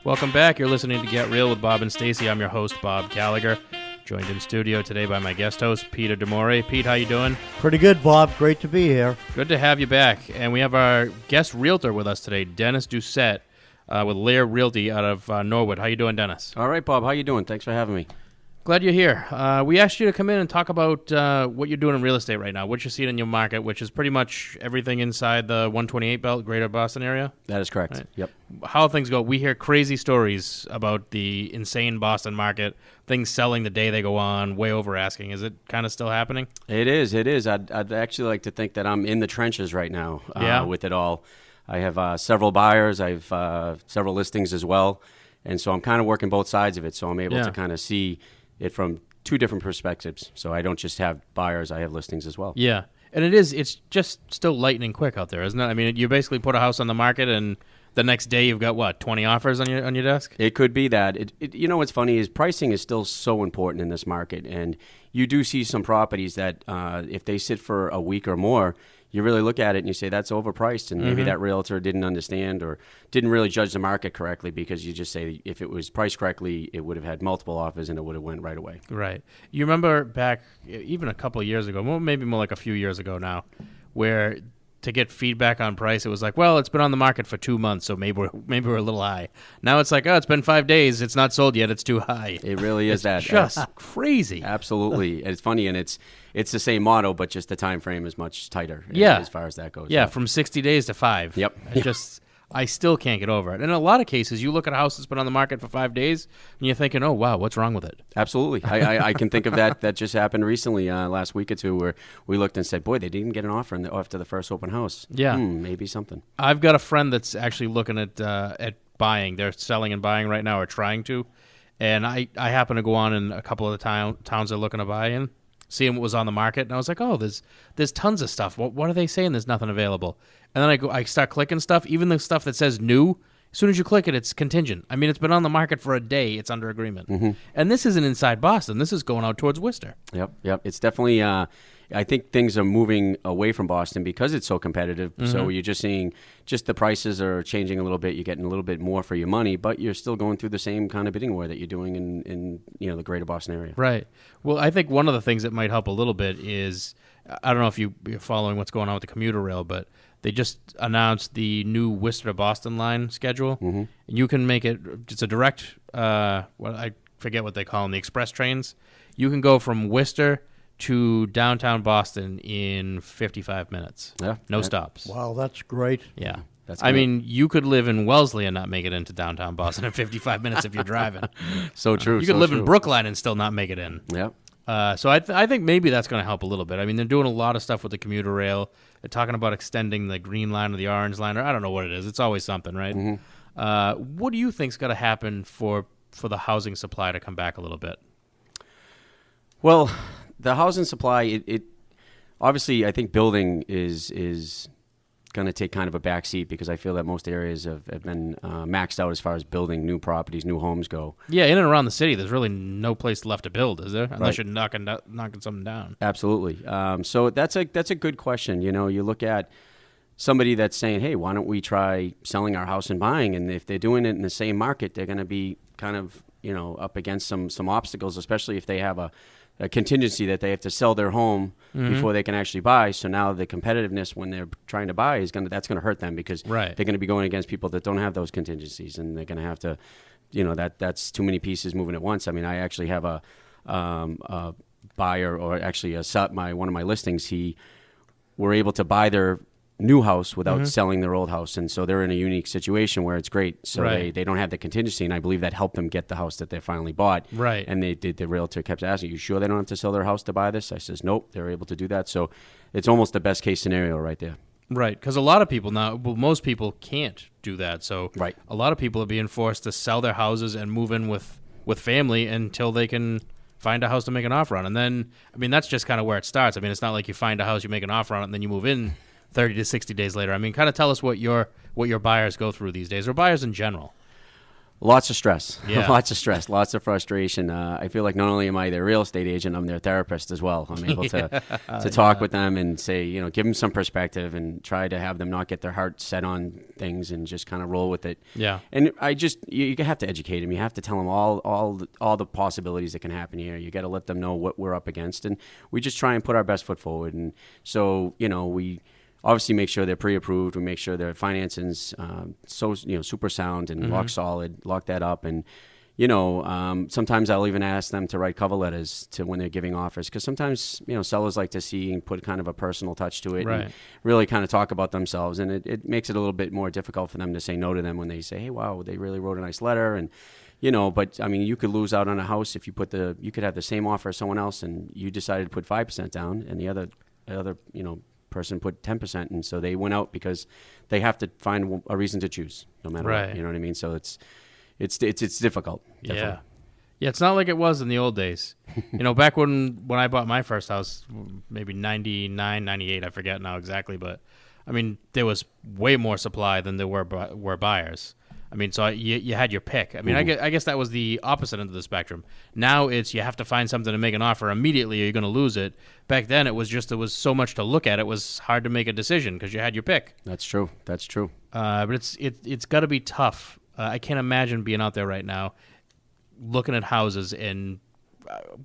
Welcome back. You're listening to Get Real with Bob and Stacy. I'm your host, Bob Gallagher, joined in studio today by my guest host, Peter DeMore. Pete, how you doing? Pretty good, Bob. Great to be here. Good to have you back. And we have our guest realtor with us today, Dennis Doucette, with Lair Realty out of Norwood. How you doing, Dennis? All right, Bob. How you doing? Thanks for having me. Glad you're here. We asked you to come in and talk about what you're doing in real estate right now, what you're seeing in your market, which is pretty much everything inside the 128 belt, greater Boston area. That is correct. Right. Yep. How things go. We hear crazy stories about the insane Boston market, things selling the day they go on, way over asking. Is it kind of still happening? It is. It is. I'd actually like to think that I'm in the trenches right now with it all. I have several buyers. I have several listings as well. And so I'm kind of working both sides of it. So I'm able to kind of see it from two different perspectives. So I don't just have buyers, I have listings as well. Yeah. And it's just still lightning quick out there, isn't it? I mean, you basically put a house on the market and the next day you've got, 20 offers on your desk? It could be that. You know what's funny is pricing is still so important in this market. And you do see some properties that if they sit for a week or more, you really look at it and you say that's overpriced, and maybe that realtor didn't understand or didn't really judge the market correctly, because you just say if it was priced correctly, it would have had multiple offers and it would have went right away. Right. You remember back even a couple of years ago, well, maybe more like a few years ago now, where to get feedback on price, it was like, well, it's been on the market for 2 months, so maybe we're a little high. Now it's like, oh, it's been 5 days, it's not sold yet, it's too high. It really is that. Just crazy. Absolutely. And it's funny, and it's the same model, but just the time frame is much tighter as far as that goes. Yeah, from 60 days to 5. Yep. I still can't get over it. And in a lot of cases, you look at a house that's been on the market for 5 days, and you're thinking, oh, wow, what's wrong with it? Absolutely. I can think of that. That just happened recently, last week or two, where we looked and said, boy, they didn't get an offer after the first open house. Yeah. Maybe something. I've got a friend that's actually looking at buying. They're selling and buying right now, or trying to. And I happen to go on in a couple of the towns they're looking to buy in, seeing what was on the market, and I was like, oh, there's tons of stuff. What are they saying? There's nothing available. And then I start clicking stuff, even the stuff that says new. As soon as you click it, it's contingent. I mean, it's been on the market for a day. It's under agreement. And this isn't inside Boston. This is going out towards Worcester. Yep. It's definitely, I think things are moving away from Boston because it's so competitive. So you're just seeing just the prices are changing a little bit. You're getting a little bit more for your money, but you're still going through the same kind of bidding war that you're doing in the greater Boston area. Right. Well, I think one of the things that might help a little bit is, I don't know if you're following what's going on with the commuter rail, but they just announced the new Worcester to Boston line schedule. And you can make it's a direct, I forget what they call them, the express trains. You can go from Worcester to downtown Boston in 55 minutes. No stops. Wow, that's great. Yeah. I mean, you could live in Wellesley and not make it into downtown Boston in 55 minutes if you're driving. So true. You could live in Brookline and still not make it in. Yeah. So I think maybe that's going to help a little bit. I mean, they're doing a lot of stuff with the commuter rail. They're talking about extending the green line or the orange line, or I don't know what it is. It's always something, right? What do you think's got to happen for the housing supply to come back a little bit? Well, the housing supply, it obviously, I think building is going to take kind of a back seat, because I feel that most areas have been maxed out as far as building new properties, new homes go. Yeah, in and around the city, there's really no place left to build, is there? Unless you're knocking something down. Absolutely. So that's a good question. You look at somebody that's saying, hey, why don't we try selling our house and buying? And if they're doing it in the same market, they're going to be kind of up against some obstacles, especially if they have a contingency that they have to sell their home before they can actually buy. So now the competitiveness when they're trying to buy that's going to hurt them, because they're going to be going against people that don't have those contingencies, and they're going to have to, that's too many pieces moving at once. I mean, I actually have a buyer, or actually one of my listings, were able to buy their new house without selling their old house, and so they're in a unique situation where it's great. So they don't have the contingency, and I believe that helped them get the house that they finally bought. Right. And the realtor kept asking, you sure they don't have to sell their house to buy this? I says, nope, they're able to do that. So it's almost the best case scenario right there. Right, because a lot of people now, most people can't do that. So a lot of people are being forced to sell their houses and move in with family until they can find a house to make an offer on. And then, I mean, that's just kind of where it starts. I mean, it's not like you find a house, you make an offer on it, and then you move in 30 to 60 days later. I mean, kind of tell us what your buyers go through these days, or buyers in general. Lots of stress. Yeah. Lots of stress. Lots of frustration. I feel like not only am I their real estate agent, I'm their therapist as well. I'm able to talk with them and say, give them some perspective and try to have them not get their heart set on things and just kind of roll with it. Yeah. And you have to educate them. You have to tell them all the possibilities that can happen here. You got to let them know what we're up against, and we just try and put our best foot forward. And so, we obviously make sure they're pre-approved. We make sure their financing's super sound and rock solid. Lock that up, and sometimes I'll even ask them to write cover letters to when they're giving offers, because sometimes sellers like to see and put kind of a personal touch to it, Right. and really kind of talk about themselves, and it makes it a little bit more difficult for them to say no to them when they say, hey, wow, they really wrote a nice letter, and but I mean, you could lose out on a house if you you could have the same offer as someone else, and you decided to put 5% down, and the other person put 10%, and so they went out because they have to find a reason to choose, no matter Right. what. You know what I mean? So it's difficult. Definitely. Yeah, it's not like it was in the old days. Back when I bought my first house, maybe 99, 98, I forget now exactly, but I mean, there was way more supply than there were buyers. I mean, so you had your pick. I mean, I guess that was the opposite end of the spectrum. Now it's you have to find something to make an offer immediately or you're going to lose it. Back then, it was so much to look at. It was hard to make a decision because you had your pick. That's true. But it's got to be tough. I can't imagine being out there right now looking at houses and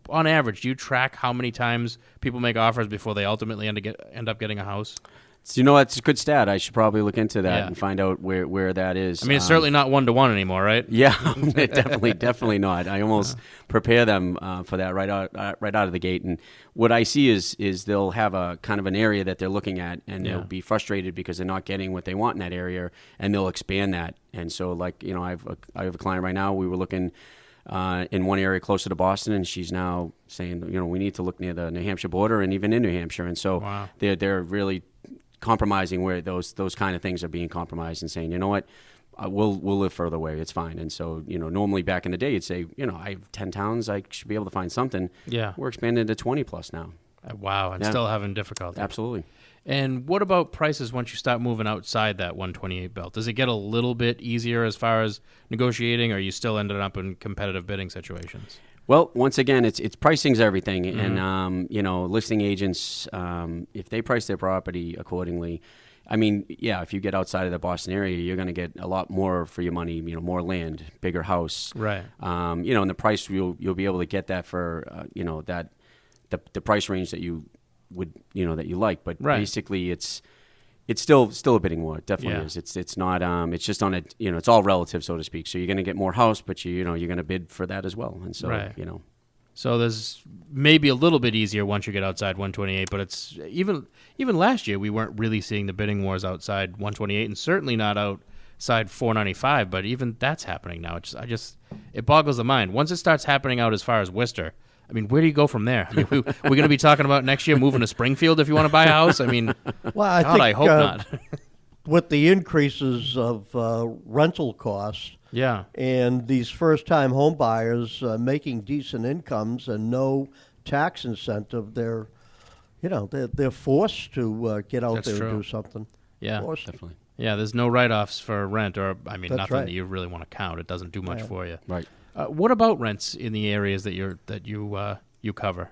on average, do you track how many times people make offers before they ultimately end up getting a house? So, that's a good stat. I should probably look into that and find out where that is. I mean, it's certainly not 1-to-1 anymore, right? Yeah, definitely not. I almost prepare them for that right out of the gate. And what I see is they'll have a kind of an area that they're looking at, and they'll be frustrated because they're not getting what they want in that area, and they'll expand that. And so, like, I have a client right now. We were looking in one area closer to Boston, and she's now saying, we need to look near the New Hampshire border and even in New Hampshire. And so they're really compromising where those kind of things are being compromised and saying, we'll live further away. It's fine. And so, normally back in the day, you'd say, I have 10 towns. I should be able to find something. Yeah. We're expanding to 20 plus now. Wow. And still having difficulty. Absolutely. And what about prices once you start moving outside that 128 belt? Does it get a little bit easier as far as negotiating, or are you still ended up in competitive bidding situations? Well, once again, it's pricing's everything, and listing agents, if they price their property accordingly, I mean, if you get outside of the Boston area, you're going to get a lot more for your money. More land, bigger house, right? And the price you'll be able to get that for that the price range that you would that you like, but basically it's still a bidding war. It definitely is. It's not. It's just on it. It's all relative, so to speak. So you're going to get more house, but you're going to bid for that as well. And so So there's maybe a little bit easier once you get outside 128, but it's even last year we weren't really seeing the bidding wars outside 128, and certainly not outside 495. But even that's happening now. It boggles the mind. Once it starts happening out as far as Worcester, I mean, where do you go from there? I mean, we're going to be talking about next year moving to Springfield if you want to buy a house. I mean, Well, I hope not. With the increases of rental costs, and these first-time home buyers making decent incomes and no tax incentive, they're forced to get out there and do something. Yeah, forced. Definitely. Yeah, there's no write-offs for rent, or I mean, That's nothing right. that you really want to count. It doesn't do much for you. Right. What about rents in the areas that you cover?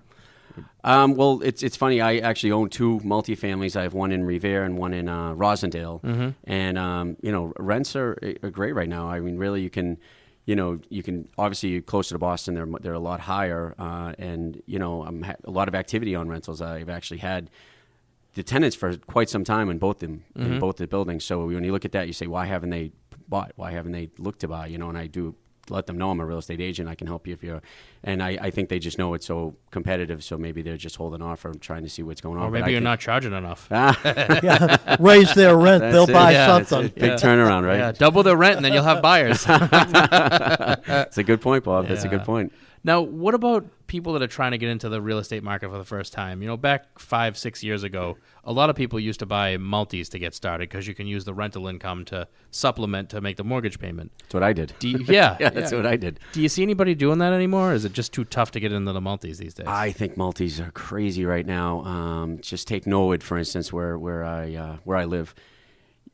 Well, it's funny. I actually own two multifamilies. I have one in Revere and one in Rosendale, and rents are great right now. I mean, really, you can obviously you're closer to Boston. They're a lot higher, and a lot of activity on rentals. I've actually had the tenants for quite some time in both the buildings. So when you look at that, you say, why haven't they bought? Why haven't they looked to buy? And I do let them know I'm a real estate agent. I can help you if you're, and I think they just know it's so competitive. So maybe they're just holding off or trying to see what's going on. Or maybe you're not charging enough. Raise their rent, they'll buy something. It's a big turnaround, right? Yeah, double the rent and then you'll have buyers. That's a good point, Bob. That's a good point. Now, what about people that are trying to get into the real estate market for the first time? Back 5-6 years ago, a lot of people used to buy multis to get started because you can use the rental income to supplement to make the mortgage payment. That's what I did. That's what I did. Do you see anybody doing that anymore? Or is it just too tough to get into the multis these days? I think multis are crazy right now. Just take Norwood, for instance, where I live.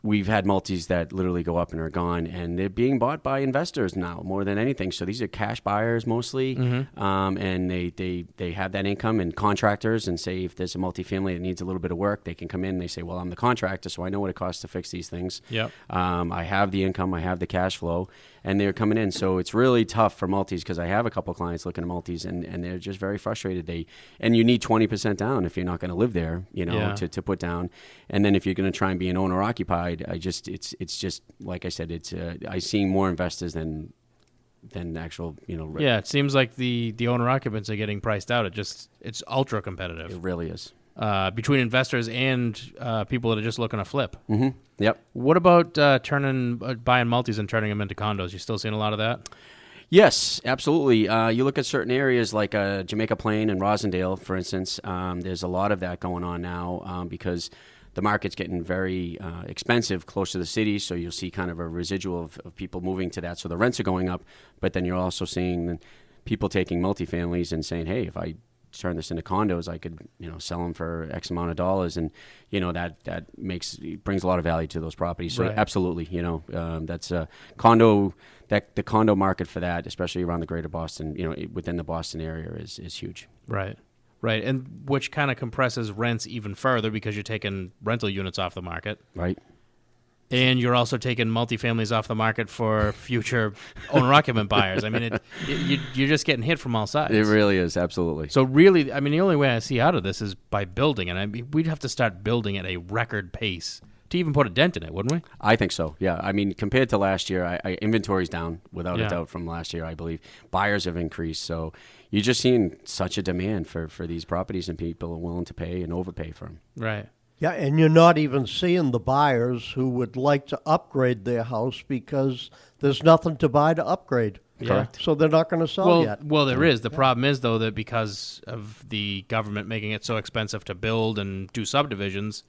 we've had multis that literally go up and are gone, and they're being bought by investors now more than anything. So these are cash buyers mostly, and they have that income, and contractors, and say if there's a multifamily that needs a little bit of work, they can come in and they say, well, I'm the contractor, so I know what it costs to fix these things. Yep. I have the income, I have the cash flow, and they're coming in. So it's really tough for multis, because I have a couple clients looking at multis, and they're just very frustrated. And you need 20% down if you're not going to live there, to put down. And then if you're going to try and be an owner occupied, it's just like I said, I see more investors than actual, Yeah, it seems like the owner occupants are getting priced out. It's ultra competitive. It really is. Between investors and people that are just looking to flip. Mm-hmm. Yep. What about buying multis and turning them into condos? You still seeing a lot of that? Yes, absolutely. You look at certain areas like Jamaica Plain and Rosendale, for instance. There's a lot of that going on now because the market's getting very expensive close to the city, so you'll see kind of a residual of people moving to that. So the rents are going up, but then you're also seeing people taking multifamilies and saying, hey, if I turn this into condos, I could sell them for X amount of dollars, and that brings a lot of value to those properties. So right. Absolutely, that's a condo. The condo market for that, especially around the greater Boston, within the Boston area, is huge. Right, and which kind of compresses rents even further because you're taking rental units off the market. Right. And you're also taking multifamilies off the market for future owner-occupant buyers. I mean, you're just getting hit from all sides. It really is, absolutely. So really, I mean, the only way I see out of this is by building. And I mean, we'd have to start building at a record pace to even put a dent in it, wouldn't we? I think so, yeah. I mean, compared to last year, inventory's down, without a doubt, from last year, I believe. Buyers have increased, so you're just seeing such a demand for these properties, and people are willing to pay and overpay for them. Right. Yeah, and you're not even seeing the buyers who would like to upgrade their house because there's nothing to buy to upgrade. Yeah. Correct. So they're not going to sell yet. Well, there is. The problem is, though, that because of the government making it so expensive to build and do subdivisions,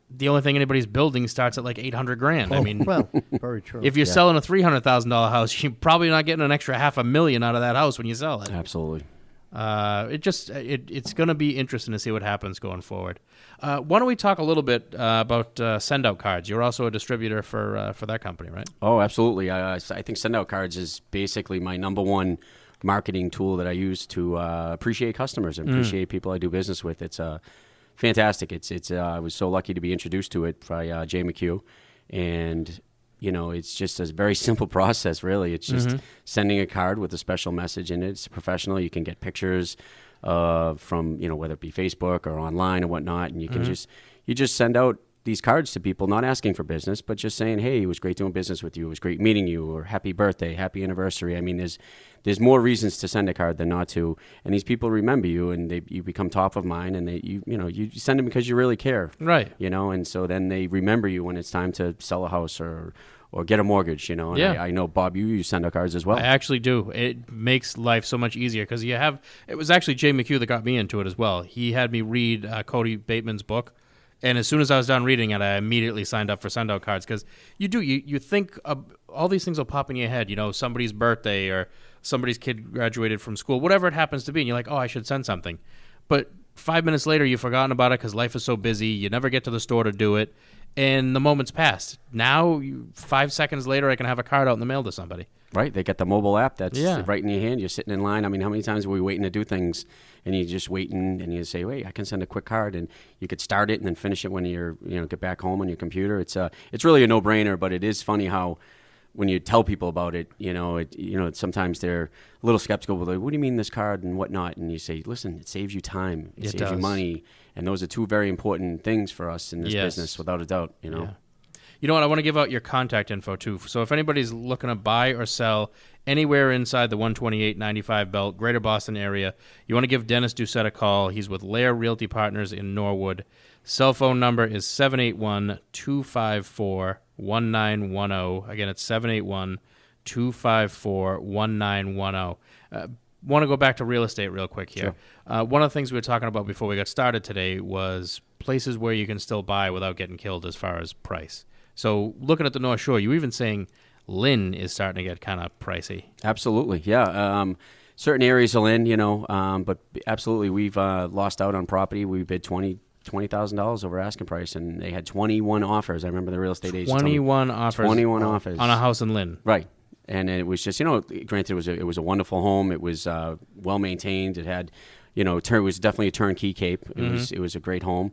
the only thing anybody's building starts at like $800,000. I mean, well, very true. If you're selling a $300,000 house, you're probably not getting an extra $500,000 out of that house when you sell it. Absolutely. It's going to be interesting to see what happens going forward. Why don't we talk a little bit about send out cards? You're also a distributor for that company, right? Oh, absolutely. I think send out cards is basically my number one marketing tool that I use to appreciate customers and appreciate people I do business with. It's fantastic. I was so lucky to be introduced to it by Jay McHugh, and it's just a very simple process, really. It's just sending a card with a special message in it. It's professional. You can get pictures from, whether it be Facebook or online or whatnot, and you can just send out these cards to people, not asking for business, but just saying, hey, it was great doing business with you. It was great meeting you, or happy birthday, happy anniversary. I mean, there's more reasons to send a card than not to, and these people remember you, and you become top of mind, and you send them because you really care, right? And so then they remember you when it's time to sell a house or get a mortgage, And I know, Bob, you send out cards as well. I actually do. It makes life so much easier because it was actually Jay McHugh that got me into it as well. He had me read Cody Bateman's book, and as soon as I was done reading it, I immediately signed up for send out cards because you think all these things will pop in your head, somebody's birthday or somebody's kid graduated from school, whatever it happens to be, and you're like, oh, I should send something. But 5 minutes later, you've forgotten about it because life is so busy. You never get to the store to do it, and the moment's passed. Now, 5 seconds later, I can have a card out in the mail to somebody. Right. They got the mobile app that's right in your hand. You're sitting in line. I mean, how many times are we waiting to do things, and you're just waiting, and you say, wait, I can send a quick card, and you could start it and then finish it when you're, get back home on your computer. It's really a no-brainer, but it is funny how when you tell people about it, sometimes they're a little skeptical. Like, what do you mean this card and whatnot? And you say, listen, it saves you time. It saves you money. And those are two very important things for us in this business, without a doubt, Yeah. You know what? I want to give out your contact info, too. So if anybody's looking to buy or sell anywhere inside the 128-95 belt, greater Boston area, you want to give Dennis Doucette a call. He's with Lair Realty Partners in Norwood. Cell phone number is 781-254-1910. Again, it's 781-254-1910. Want to go back to real estate real quick here. Sure. One of the things we were talking about before we got started today was places where you can still buy without getting killed as far as price. So looking at the North Shore, you even saying Lynn is starting to get kind of pricey. Absolutely, yeah. Certain areas of Lynn, but absolutely, we've lost out on property. We bid 20, $20,000 over asking price, and they had 21 offers. I remember the real estate agent. 21 offers. 21 offers on a house in Lynn. Right. And it was just, granted, it was a wonderful home. It was well maintained. It had, it was definitely a turnkey cape. It was a great home.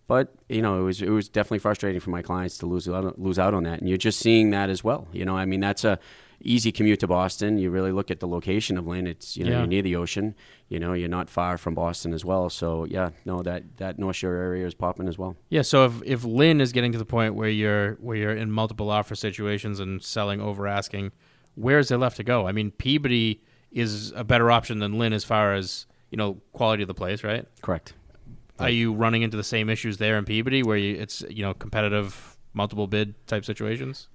But it was definitely frustrating for my clients to lose out on that, and you're just seeing that as well. That's a easy commute to Boston. You really look at the location of Lynn. It's you're near the ocean. You're not far from Boston as well. So that North Shore area is popping as well. Yeah. So if Lynn is getting to the point where you're in multiple offer situations and selling over asking, where is there left to go? I mean, Peabody is a better option than Lynn as far as quality of the place, right? Correct. Are you running into the same issues there in Peabody where it's competitive, multiple bid type situations?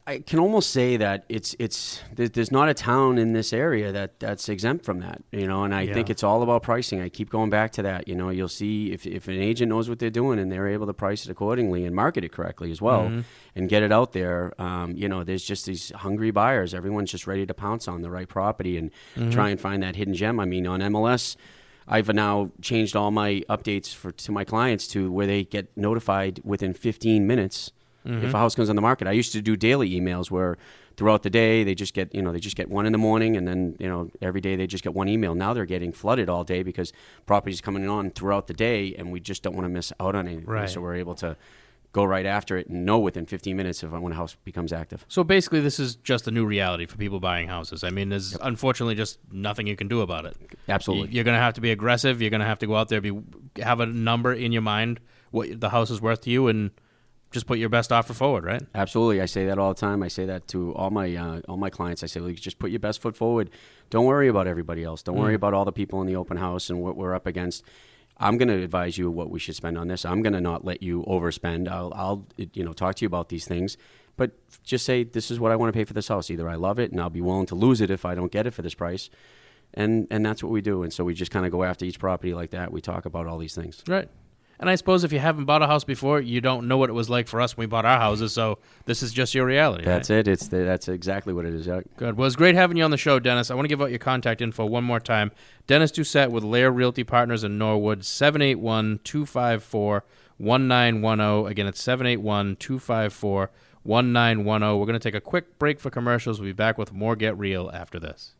I can almost say that there's not a town in this area that's exempt from that, and I think it's all about pricing. I keep going back to that. You'll see if an agent knows what they're doing and they're able to price it accordingly and market it correctly as well and get it out there, there's just these hungry buyers. Everyone's just ready to pounce on the right property and try and find that hidden gem. I mean, on MLS, I've now changed all my updates to my clients to where they get notified within 15 minutes if a house comes on the market. I used to do daily emails where throughout the day they just get one in the morning, and then every day they just get one email. Now they're getting flooded all day because properties coming on throughout the day, and we just don't want to miss out on anything. Right. So we're able to go right after it and know within 15 minutes when a house becomes active. So basically, this is just a new reality for people buying houses. I mean, there's unfortunately just nothing you can do about it. Absolutely. You're going to have to be aggressive. You're going to have to go out there, have a number in your mind, what the house is worth to you, and just put your best offer forward, right? Absolutely. I say that all the time. I say that to all my clients. I say, well, just put your best foot forward. Don't worry about everybody else. Don't worry about all the people in the open house and what we're up against. I'm going to advise you what we should spend on this. I'm going to not let you overspend. I'll talk to you about these things, but just say, this is what I want to pay for this house. Either I love it and I'll be willing to lose it if I don't get it for this price. And that's what we do. And so we just kind of go after each property like that. We talk about all these things. Right. And I suppose if you haven't bought a house before, you don't know what it was like for us when we bought our houses. So this is just your reality. That's right? it. That's exactly what it is. Good. Well, it's great having you on the show, Dennis. I want to give out your contact info one more time. Dennis Doucette with Lair Realty Partners in Norwood, 781-254-1910. Again, it's 781-254-1910. We're going to take a quick break for commercials. We'll be back with more Get Real after this.